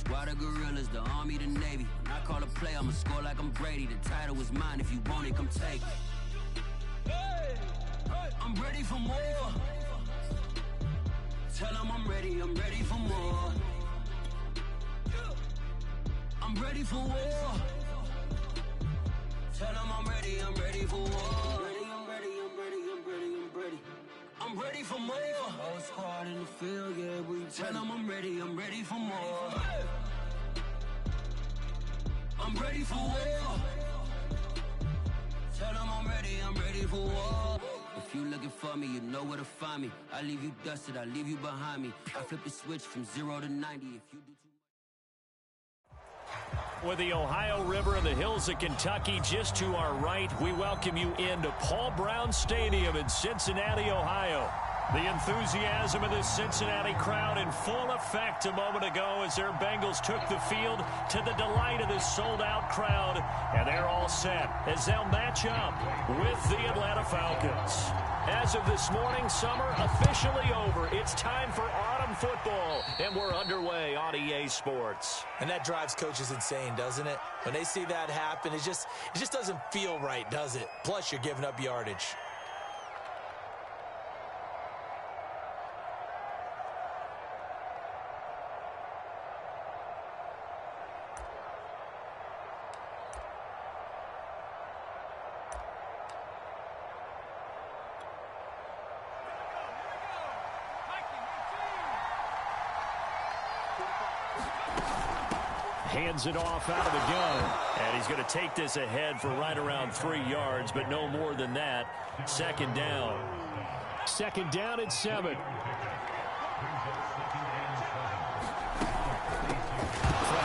Squad of gorillas, the army, the navy. When I call a play, I'ma score like I'm Brady. The title is mine, if you want it, come take it. I'm ready for more. Tell them I'm ready for more. I'm ready for war. Tell them I'm ready for war. I'm ready for more. Whole squad in the field, yeah, we tell them I'm ready for more. I'm ready for war. Tell them I'm ready for war. If you looking for me, you know where to find me. I leave you dusted, I leave you behind me. I flip the switch from 0 to 90. If you do too much. With the Ohio River and the hills of Kentucky just to our right, we welcome you into Paul Brown Stadium in Cincinnati, Ohio. The enthusiasm of this Cincinnati crowd in full effect a moment ago as their Bengals took the field to the delight of this sold-out crowd. And they're all set as they'll match up with the Atlanta Falcons. As of this morning, summer officially over. It's time for autumn football, and we're underway on EA Sports. And that drives coaches insane, doesn't it? When they see that happen, it just doesn't feel right, does it? Plus, you're giving up yardage. Hands it off out of the gun. And he's going to take this ahead for right around 3 yards, but no more than that. Second down. Second down at 7. From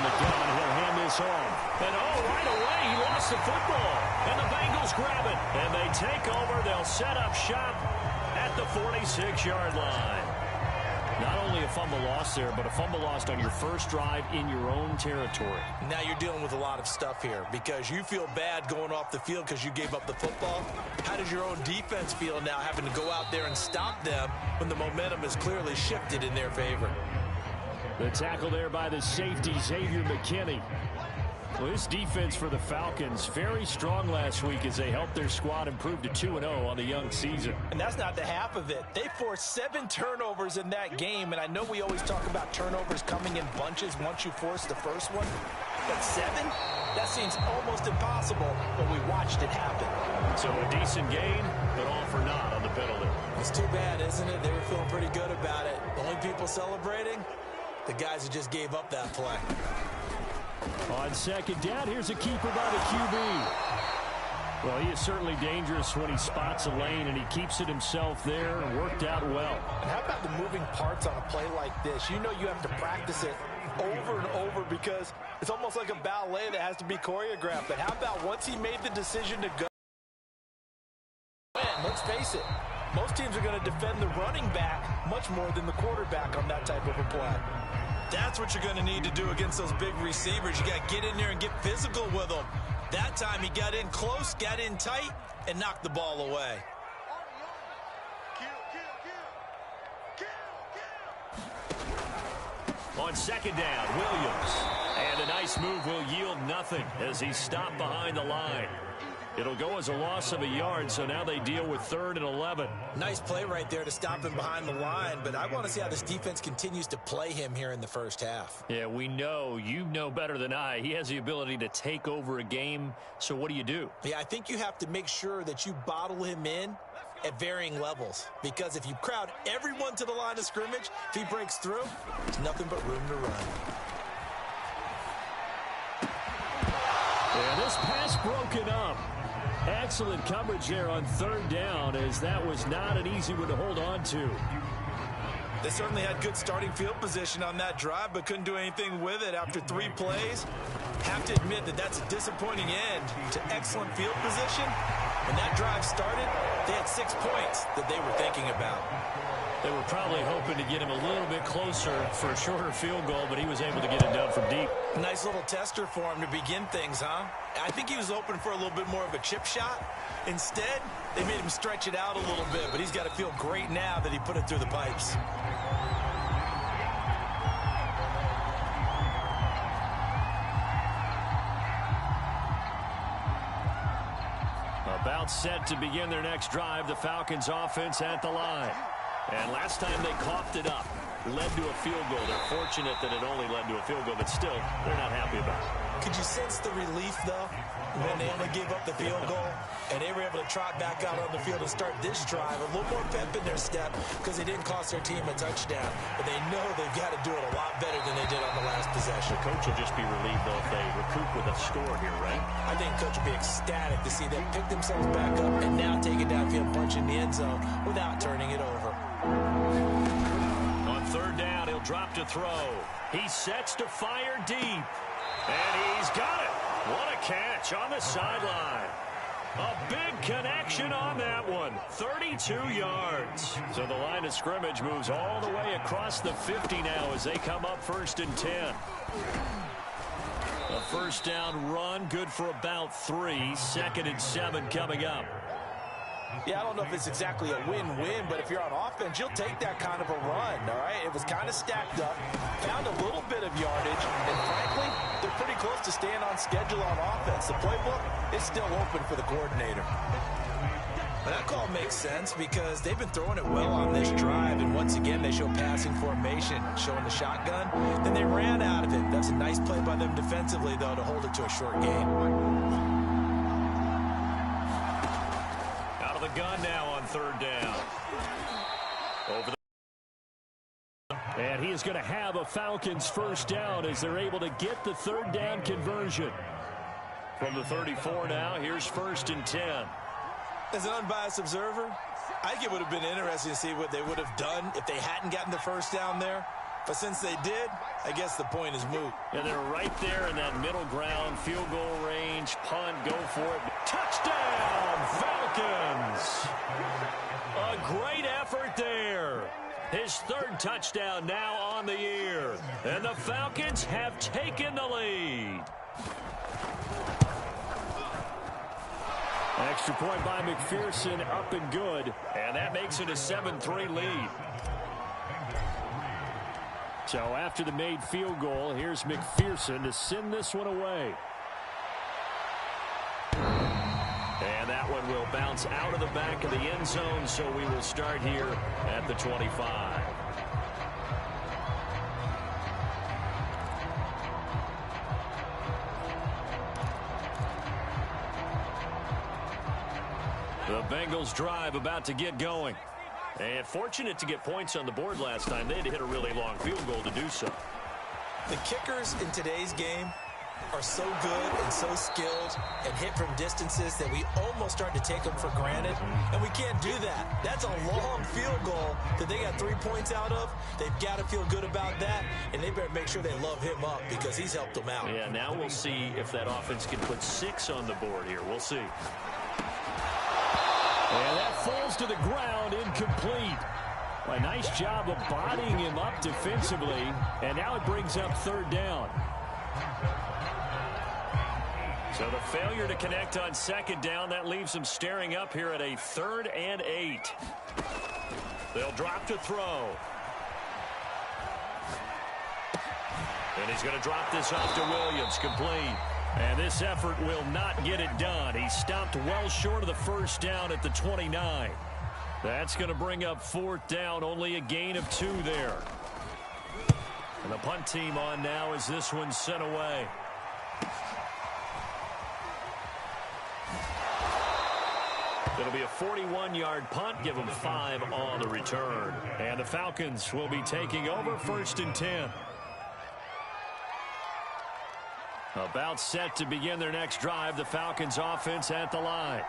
the gun, he'll hand this off. And right away, he lost the football. And the Bengals grab it. And they take over. They'll set up shop at the 46-yard line. Not only a fumble lost there, but a fumble lost on your first drive in your own territory. Now you're dealing with a lot of stuff here because you feel bad going off the field because you gave up the football. How does your own defense feel now having to go out there and stop them when the momentum is clearly shifted in their favor? The tackle there by the safety, Xavier McKinney. Well, this defense for the Falcons, very strong last week as they helped their squad improve to 2-0 on the young season. And that's not the half of it. They forced 7 turnovers in that game, and I know we always talk about turnovers coming in bunches once you force the first one. But 7? That seems almost impossible, but we watched it happen. So a decent gain, but all for naught on the penalty. It's too bad, isn't it? They were feeling pretty good about it. The only people celebrating, the guys who just gave up that play. On second down, here's a keeper by the QB. Well, he is certainly dangerous when he spots a lane, and he keeps it himself there and worked out well. And how about the moving parts on a play like this? You know you have to practice it over and over because it's almost like a ballet that has to be choreographed. But how about once he made the decision to go? Man, let's face it, most teams are going to defend the running back much more than the quarterback on that type of a play. That's what you're going to need to do against those big receivers. You got to get in there and get physical with them. That time he got in close, got in tight, and knocked the ball away. On second down, Williams. And a nice move will yield nothing as he's stopped behind the line. It'll go as a loss of a yard, so now they deal with 3rd and 11. Nice play right there to stop him behind the line, but I want to see how this defense continues to play him here in the first half. Yeah, we know. You know better than I. He has the ability to take over a game, so what do? Yeah, I think you have to make sure that you bottle him in at varying levels, because if you crowd everyone to the line of scrimmage, if he breaks through, there's nothing but room to run. Yeah, this pass broken up. Excellent coverage there on 3rd down, as that was not an easy one to hold on to. They certainly had good starting field position on that drive, but couldn't do anything with it after 3 plays. Have to admit that that's a disappointing end to excellent field position. When that drive started, they had 6 points that they were thinking about. They were probably hoping to get him a little bit closer for a shorter field goal, but he was able to get it done from deep. Nice little tester for him to begin things, huh? I think he was hoping for a little bit more of a chip shot. Instead, they made him stretch it out a little bit, but he's got to feel great now that he put it through the pipes. About set to begin their next drive, the Falcons offense at the line. And last time they coughed it up, led to a field goal. They're fortunate that it only led to a field goal, but still, they're not happy about it. Could you sense the relief, though, when they only gave up the field goal and they were able to trot back out on the field and start this drive? A little more pep in their step because they didn't cost their team a touchdown, but they know they've got to do it a lot better than they did on the last possession. The coach will just be relieved, though, if they recoup with a score here, right? I think coach will be ecstatic to see them pick themselves back up and now take it downfield, punch in the end zone without turning it over. On third down, he'll drop to throw. He sets to fire deep. And he's got it. What a catch on the sideline. A big connection on that one. 32 yards. So the line of scrimmage moves all the way across the 50 now as they come up 1st and 10. A first down run, good for about 3. 2nd and 7 coming up. Yeah, I don't know if it's exactly a win-win, but if you're on offense, you'll take that kind of a run, all right? It was kind of stacked up, found a little bit of yardage, and frankly, they're pretty close to staying on schedule on offense. The playbook is still open for the coordinator. That call makes sense because they've been throwing it well on this drive, and once again, they show passing formation, showing the shotgun. Then they ran out of it. That's a nice play by them defensively, though, to hold it to a short gain. Gun now on third down. Over the and he is going to have a Falcons first down as they're able to get the third down conversion. From the 34 now, here's 1st and 10. As an unbiased observer, I think it would have been interesting to see what they would have done if they hadn't gotten the first down there. But since they did, I guess the point is moot. And they're right there in that middle ground, field goal range, punt, go for it. Touchdown, Falcons! A great effort there. His 3rd touchdown now on the year. And the Falcons have taken the lead. Extra point by McPherson, up and good. And that makes it a 7-3 lead. So after the made field goal, here's McPherson to send this one away. And that one will bounce out of the back of the end zone, so we will start here at the 25. The Bengals drive about to get going. And fortunate to get points on the board last time. They had to hit a really long field goal to do so. The kickers in today's game are so good and so skilled and hit from distances that we almost start to take them for granted. And we can't do that. That's a long field goal that they got 3 points out of. They've got to feel good about that, and they better make sure they love him up because he's helped them out. Yeah, now we'll see if that offense can put 6 on the board here. We'll see. And that falls to the ground, incomplete. A nice job of bodying him up defensively, and now it brings up third down. So the failure to connect on 2nd down, that leaves them staring up here at a 3rd and 8. They'll drop to throw. And he's going to drop this off to Williams, complete. And this effort will not get it done. He stopped well short of the first down at the 29. That's going to bring up 4th down, only a gain of 2 there. And the punt team on now as this one's sent away. It'll be a 41-yard punt, give them 5 on the return. And the Falcons will be taking over 1st and 10. About set to begin their next drive, the Falcons offense at the line.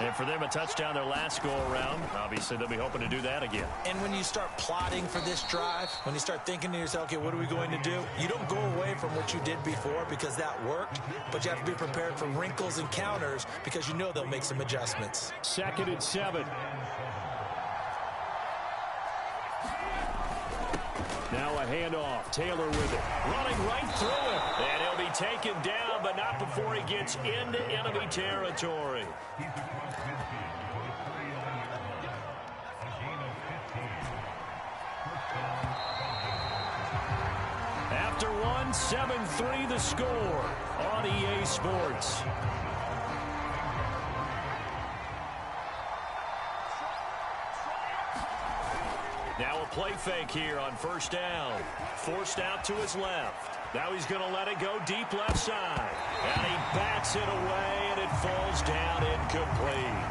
And for them, a touchdown their last go-around. Obviously, they'll be hoping to do that again. And when you start plotting for this drive, when you start thinking to yourself, okay, what are we going to do? You don't go away from what you did before because that worked, but you have to be prepared for wrinkles and counters because you know they'll make some adjustments. 2nd and 7. Now a handoff. Taylor with it. Running right through it. And he'll be taken down, but not before he gets into enemy territory. After one, 7-3 the score on EA Sports. play fake here on first down. Forced out to his left. Now he's going to let it go deep left side. And he bats it away, and it falls down incomplete.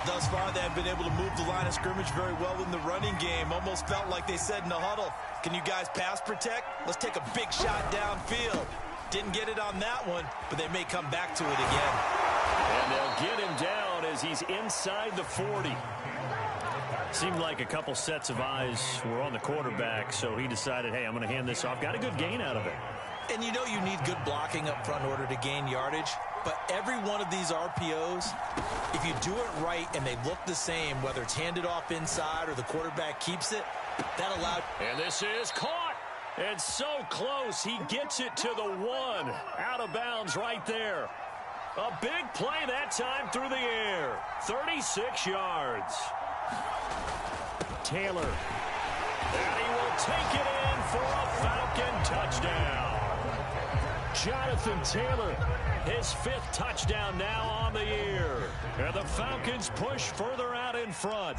Thus far, they have been able to move the line of scrimmage very well in the running game. Almost felt like they said in the huddle, can you guys pass protect? Let's take a big shot downfield. Didn't get it on that one, but they may come back to it again. And they'll get him down as he's inside the 40. Seemed like a couple sets of eyes were on the quarterback, so he decided, hey, I'm going to hand this off. Got a good gain out of it. And you know you need good blocking up front in order to gain yardage, but every one of these RPOs, if you do it right and they look the same, whether it's handed off inside or the quarterback keeps it, that allowed. And this is caught. And so close, he gets it to the 1. Out of bounds right there. A big play that time through the air. 36 yards. Taylor. And he will take it in for a Falcon touchdown. Jonathan Taylor, his 5th touchdown now on the year. And the Falcons push further out in front.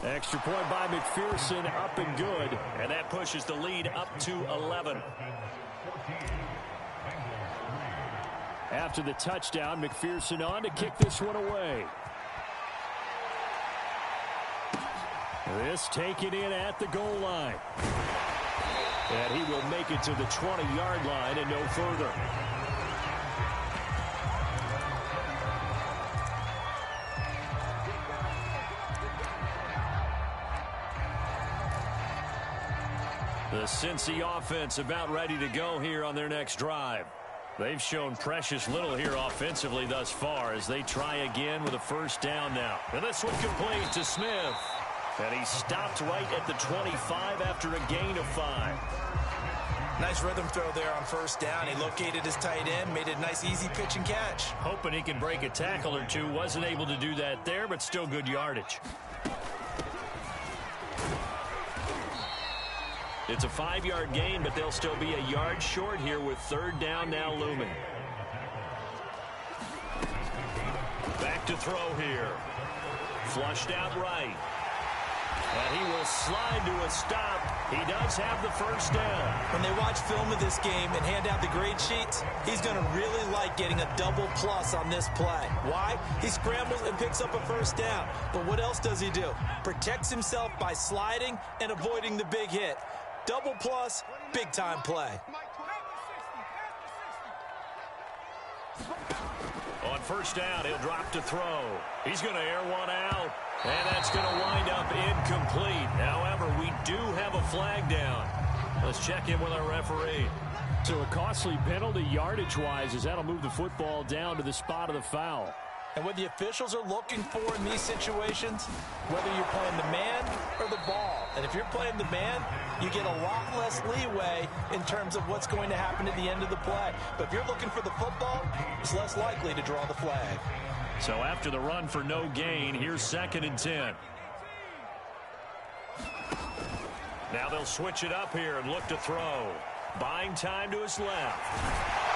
Extra point by McPherson, up and good. And that pushes the lead up to 11. After the touchdown, McPherson on to kick this one away. This taken in at the goal line. And he will make it to the 20-yard line and no further. The Cincy offense about ready to go here on their next drive. They've shown precious little here offensively thus far as they try again with a first down now. And this one complete to Smith. And he stopped right at the 25 after a gain of 5. Nice rhythm throw there on first down. He located his tight end, made a nice easy pitch and catch. Hoping he can break a tackle or two. Wasn't able to do that there, but still good yardage. It's a 5-yard gain, but they'll still be a yard short here with third down now looming. Back to throw here. Flushed out right. And he will slide to a stop. He does have the first down. When they watch film of this game and hand out the grade sheets, he's going to really like getting a double plus on this play. Why? He scrambles and picks up a first down. But what else does he do? Protects himself by sliding and avoiding the big hit. Double plus, big time play. On first down, he'll drop to throw. He's going to air one out. And that's going to wind up incomplete. However, we do have a flag down. Let's check in with our referee. So a costly penalty yardage-wise as that'll move the football down to the spot of the foul. And what the officials are looking for in these situations, whether you're playing the man or the ball. And if you're playing the man, you get a lot less leeway in terms of what's going to happen at the end of the play. But if you're looking for the football, it's less likely to draw the flag. So after the run for no gain, here's 2nd and 10. Now they'll switch it up here and look to throw. Buying time to his left.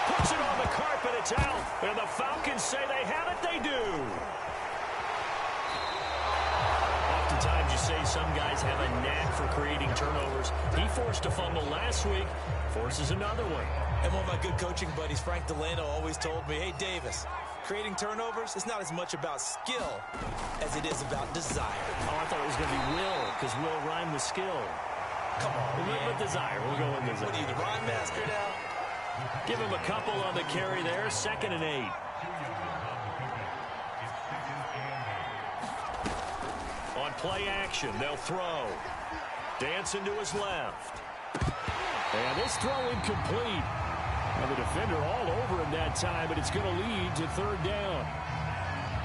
Puts it on the carpet, it's out. And the Falcons say they have it, they do. Oftentimes you say some guys have a knack for creating turnovers. He forced a fumble last week, forces another one. And one of my good coaching buddies, Frank Delano, always told me, hey, Davis, creating turnovers is not as much about skill as it is about desire. Oh, I thought it was going to be will, because will rhyme with skill. Come on, man. With desire. We'll go with desire. What are you, the rhyme master now? Give him a couple on the carry there. 2nd and 8. On play action, they'll throw. Dancing to his left. And this throw incomplete. And the defender all over him that time, but it's going to lead to third down.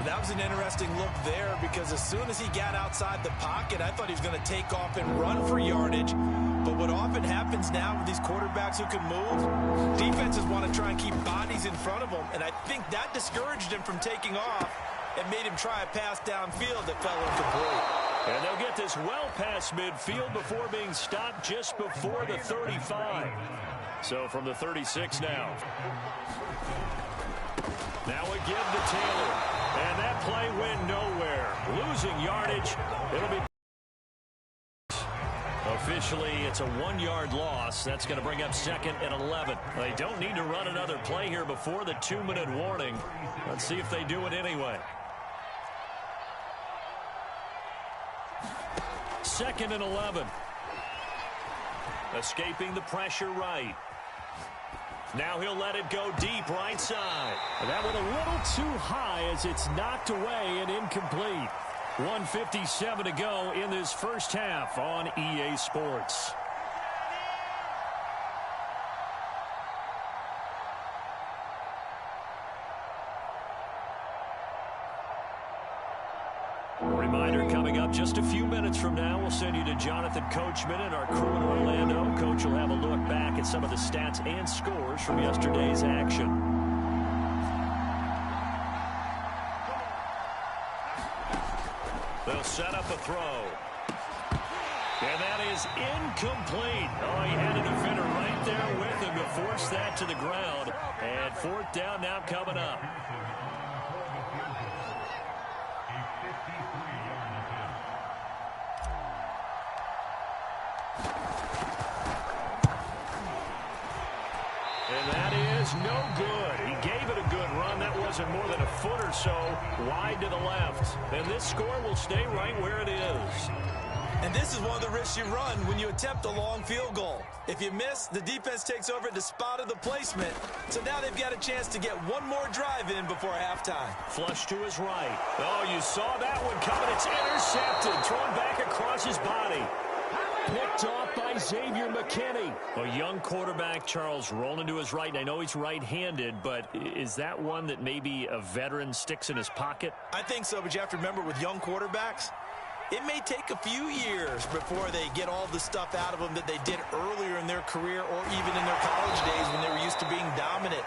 That was an interesting look there because as soon as he got outside the pocket, I thought he was going to take off and run for yardage. But what often happens now with these quarterbacks who can move, defenses want to try and keep bodies in front of them. And I think that discouraged him from taking off and made him try a pass downfield that fell incomplete. And they'll get this well past midfield before being stopped just before the 35. So from the 36 now. Now a give to Taylor. And that play went nowhere. Losing yardage. It'll be officially, it's a 1-yard loss. That's going to bring up 2nd and 11. They don't need to run another play here before the 2-minute warning. Let's see if they do it anyway. 2nd and 11. Escaping the pressure right. Now he'll let it go deep right side. And that one a little too high as it's knocked away and incomplete. 1:57 to go in this first half on EA Sports. Reminder coming up just a few minutes from now. We'll send you to Jonathan Coachman and our crew in Orlando. Coach will have a look back at some of the stats and scores from yesterday's action. They'll set up a throw. And that is incomplete. Oh, he had a defender right there with him to force that to the ground. And 4th down now coming up. And that is no good. He gave it a good run. That wasn't more than a foot or so wide to the left. And this score will stay right where it is. And this is one of the risks you run when you attempt a long field goal. If you miss, the defense takes over at the spot of the placement. So now they've got a chance to get one more drive in before halftime. Flush to his right. Oh, you saw that one coming. It's intercepted. Thrown back across his body. Picked off by Xavier McKinney. A young quarterback, Charles, rolling to his right. I know he's right-handed, but is that one that maybe a veteran sticks in his pocket? I think so, but you have to remember with young quarterbacks, it may take a few years before they get all the stuff out of them that they did earlier in their career or even in their college days when they were used to being dominant.